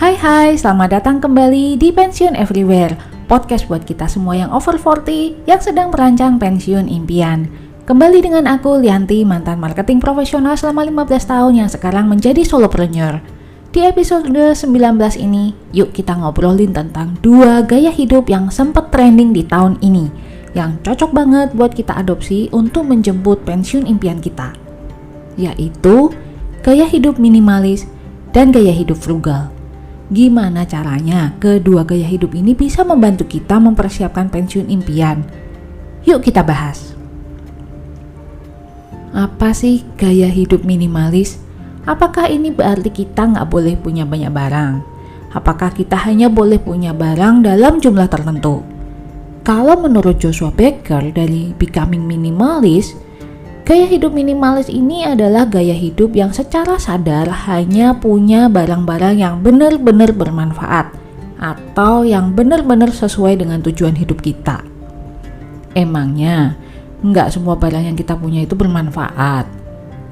Hai, selamat datang kembali di Pensiun Everywhere, podcast buat kita semua yang over 40 yang sedang merancang pensiun impian. Kembali dengan aku, Lianti, mantan marketing profesional selama 15 tahun yang sekarang menjadi solopreneur. Di episode 19 ini, yuk kita ngobrolin tentang 2 gaya hidup yang sempat trending di tahun ini, yang cocok banget buat kita adopsi untuk menjemput pensiun impian kita, yaitu gaya hidup minimalis dan gaya hidup frugal. Gimana caranya kedua gaya hidup ini bisa membantu kita mempersiapkan pensiun impian? Yuk kita bahas. Apa sih gaya hidup minimalis? Apakah ini berarti kita nggak boleh punya banyak barang? Apakah kita hanya boleh punya barang dalam jumlah tertentu? Kalau menurut Joshua Becker dari Becoming Minimalist, gaya hidup minimalis ini adalah gaya hidup yang secara sadar hanya punya barang-barang yang benar-benar bermanfaat atau yang benar-benar sesuai dengan tujuan hidup kita. Emangnya, nggak semua barang yang kita punya itu bermanfaat?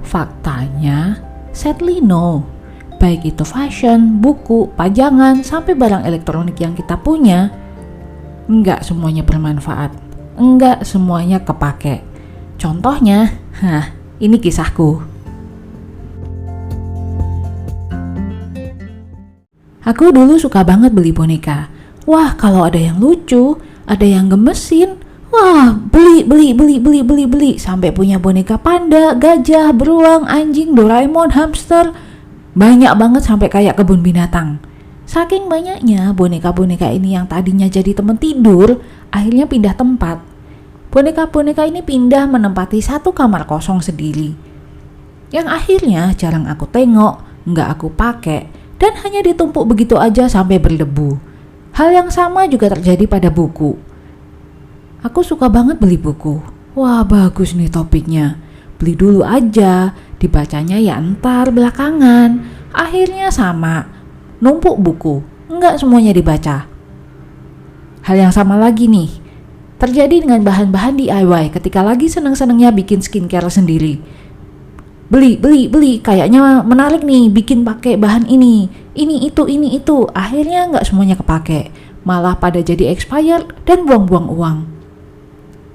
Faktanya, sadly no. Baik itu fashion, buku, pajangan, sampai barang elektronik yang kita punya, nggak semuanya bermanfaat, nggak semuanya kepake. Contohnya, ini kisahku. Aku dulu suka banget beli boneka. Wah, kalau ada yang lucu, ada yang gemesin, wah, beli. Sampai punya boneka panda, gajah, beruang, anjing, Doraemon, hamster. Banyak banget sampai kayak kebun binatang. Saking banyaknya boneka-boneka ini yang tadinya jadi teman tidur, akhirnya pindah tempat. Boneka-boneka ini pindah menempati satu kamar kosong sendiri, yang akhirnya jarang aku tengok, nggak aku pakai, dan hanya ditumpuk begitu aja sampai berdebu. Hal yang sama juga terjadi pada buku. Aku suka banget beli buku. Wah, bagus nih topiknya. Beli dulu aja, dibacanya ya entar belakangan. Akhirnya sama, numpuk buku, nggak semuanya dibaca. Hal yang sama lagi nih terjadi dengan bahan-bahan DIY ketika lagi seneng-senengnya bikin skincare sendiri. Beli, kayaknya menarik nih bikin pakai bahan ini itu. Akhirnya nggak semuanya kepake, malah pada jadi expired dan buang-buang uang.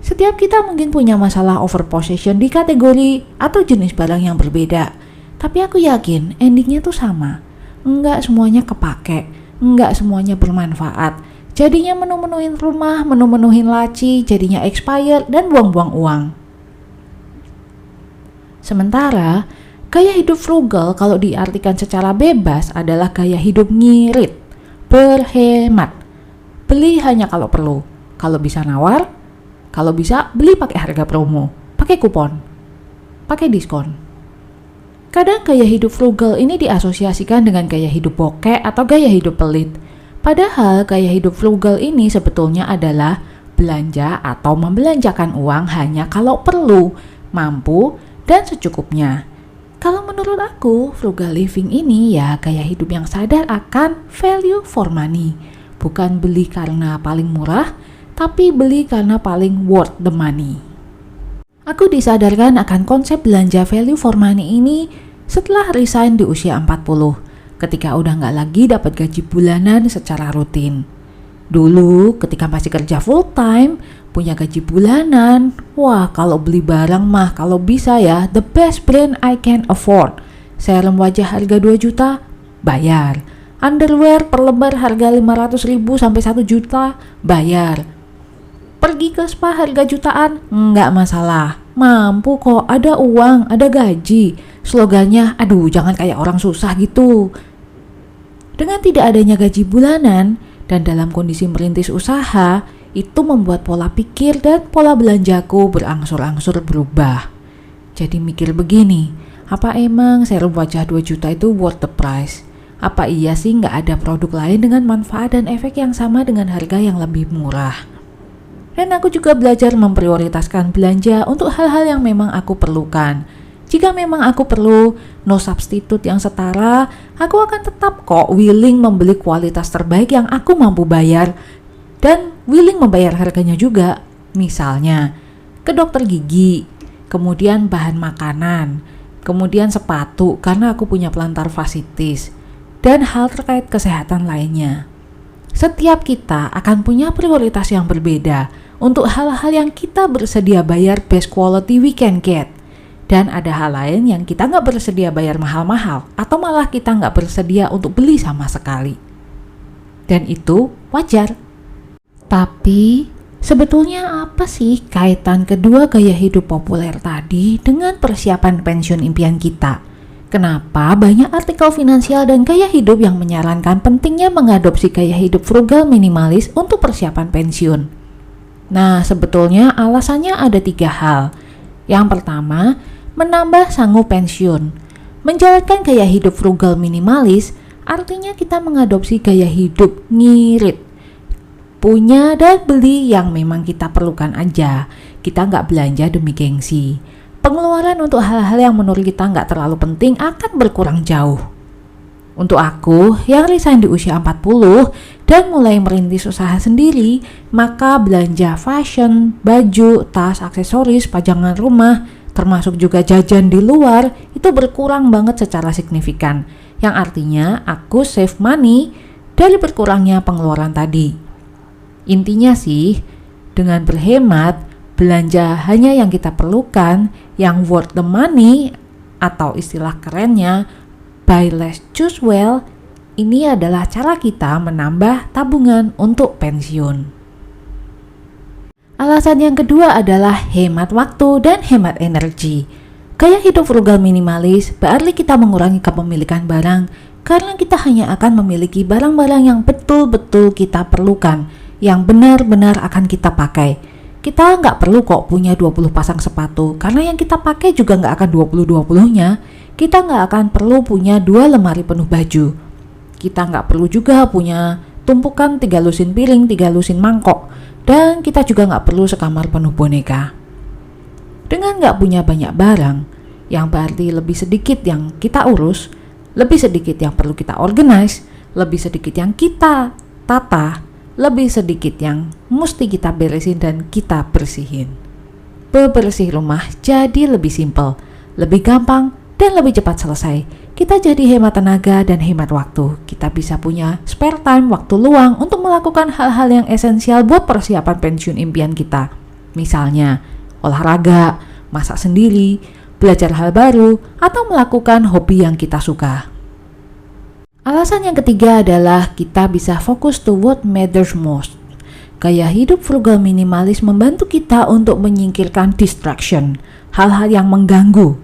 Setiap kita mungkin punya masalah over possession di kategori atau jenis barang yang berbeda, tapi aku yakin endingnya tuh sama. Nggak semuanya kepake, nggak semuanya bermanfaat. Jadinya menu-menuin rumah, menu-menuin laci, jadinya expired dan buang-buang uang. Sementara, gaya hidup frugal kalau diartikan secara bebas adalah gaya hidup ngirit, berhemat. Beli hanya kalau perlu, kalau bisa nawar, kalau bisa beli pakai harga promo, pakai kupon, pakai diskon. Kadang gaya hidup frugal ini diasosiasikan dengan gaya hidup bokeh atau gaya hidup pelit. Padahal gaya hidup frugal ini sebetulnya adalah belanja atau membelanjakan uang hanya kalau perlu, mampu, dan secukupnya. Kalau menurut aku, frugal living ini ya gaya hidup yang sadar akan value for money. Bukan beli karena paling murah, tapi beli karena paling worth the money. Aku disadarkan akan konsep belanja value for money ini setelah resign di usia 40. Ketika udah nggak lagi dapat gaji bulanan secara rutin. Dulu ketika masih kerja full time, punya gaji bulanan, wah kalau beli barang mah kalau bisa ya the best brand I can afford. Serum wajah harga 2 juta, bayar. Underwear per lembar harga 500.000 sampai 1 juta, bayar. Pergi ke spa harga jutaan, nggak masalah. Mampu kok, ada uang, ada gaji. Slogannya, aduh jangan kayak orang susah gitu. Dengan tidak adanya gaji bulanan dan dalam kondisi merintis usaha, itu membuat pola pikir dan pola belanjaku berangsur-angsur berubah. Jadi mikir begini, apa emang serum wajah 2 juta itu worth the price? Apa iya sih nggak ada produk lain dengan manfaat dan efek yang sama dengan harga yang lebih murah? Dan aku juga belajar memprioritaskan belanja untuk hal-hal yang memang aku perlukan. Jika memang aku perlu no substitute yang setara, aku akan tetap kok willing membeli kualitas terbaik yang aku mampu bayar dan willing membayar harganya juga. Misalnya ke dokter gigi, kemudian bahan makanan, kemudian sepatu karena aku punya plantar fasciitis, dan hal terkait kesehatan lainnya. Setiap kita akan punya prioritas yang berbeda untuk hal-hal yang kita bersedia bayar best quality we can get. Dan ada hal lain yang kita nggak bersedia bayar mahal-mahal atau malah kita nggak bersedia untuk beli sama sekali. Dan itu wajar. Tapi sebetulnya apa sih kaitan kedua gaya hidup populer tadi dengan persiapan pensiun impian kita? Kenapa banyak artikel finansial dan gaya hidup yang menyarankan pentingnya mengadopsi gaya hidup frugal minimalis untuk persiapan pensiun? Nah, sebetulnya alasannya ada 3 hal. Yang pertama, menambah sanggup pensiun. Menjalankan gaya hidup frugal minimalis artinya kita mengadopsi gaya hidup ngirit. Punya dan beli yang memang kita perlukan aja. Kita nggak belanja demi gengsi. Pengeluaran untuk hal-hal yang menurut kita nggak terlalu penting akan berkurang jauh. Untuk aku yang resign di usia 40 dan mulai merintis usaha sendiri, maka belanja fashion, baju, tas, aksesoris, pajangan rumah, termasuk juga jajan di luar, itu berkurang banget secara signifikan. Yang artinya aku save money dari berkurangnya pengeluaran tadi. Intinya sih, dengan berhemat, belanja hanya yang kita perlukan, yang worth the money, atau istilah kerennya, buy less, choose well. Ini adalah cara kita menambah tabungan untuk pensiun. Alasan yang kedua adalah hemat waktu dan hemat energi. Gaya hidup frugal minimalis berarti kita mengurangi kepemilikan barang karena kita hanya akan memiliki barang-barang yang betul-betul kita perlukan, yang benar-benar akan kita pakai. Kita nggak perlu kok punya 20 pasang sepatu, karena yang kita pakai juga nggak akan 20-20-nya. Kita nggak akan perlu punya 2 lemari penuh baju. Kita nggak perlu juga punya tumpukan 3 lusin piring, 3 lusin mangkok. Dan kita juga nggak perlu sekamar penuh boneka. Dengan nggak punya banyak barang, yang berarti lebih sedikit yang kita urus, lebih sedikit yang perlu kita organize, lebih sedikit yang kita tata, lebih sedikit yang mesti kita beresin dan kita bersihin. Bebersih rumah jadi lebih simpel, lebih gampang, dan lebih cepat selesai. Kita jadi hemat tenaga dan hemat waktu. Kita bisa punya spare time, waktu luang untuk melakukan hal-hal yang esensial buat persiapan pensiun impian kita. Misalnya, olahraga, masak sendiri, belajar hal baru, atau melakukan hobi yang kita suka. Alasan yang ketiga adalah kita bisa fokus to what matters most. Gaya hidup frugal minimalis membantu kita untuk menyingkirkan distraction, hal-hal yang mengganggu,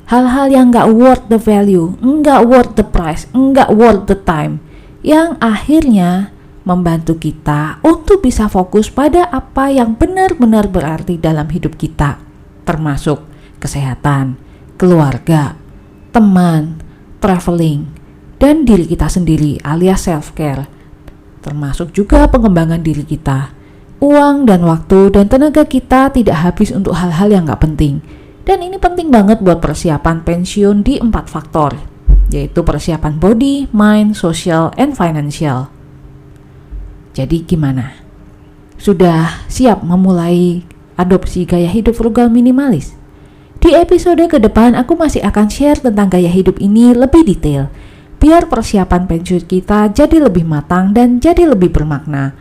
hal-hal yang nggak worth the value, nggak worth the price, nggak worth the time, yang akhirnya membantu kita untuk bisa fokus pada apa yang benar-benar berarti dalam hidup kita, termasuk kesehatan, keluarga, teman, traveling, dan diri kita sendiri alias self-care, termasuk juga pengembangan diri kita. Uang dan waktu dan tenaga kita tidak habis untuk hal-hal yang gak penting. Dan ini penting banget buat persiapan pensiun di 4 faktor, yaitu persiapan body, mind, social, and financial. Jadi gimana? Sudah siap memulai adopsi gaya hidup frugal minimalis? Di episode ke depan aku masih akan share tentang gaya hidup ini lebih detail, biar persiapan pensiun kita jadi lebih matang dan jadi lebih bermakna.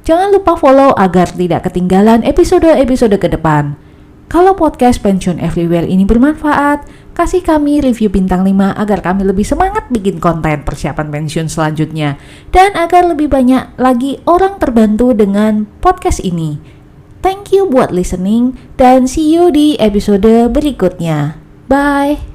Jangan lupa follow agar tidak ketinggalan episode-episode ke depan. Kalau podcast Pensiun Everywhere ini bermanfaat, kasih kami review bintang 5 agar kami lebih semangat bikin konten persiapan pensiun selanjutnya, dan agar lebih banyak lagi orang terbantu dengan podcast ini. Thank you buat listening, dan see you di episode berikutnya. Bye!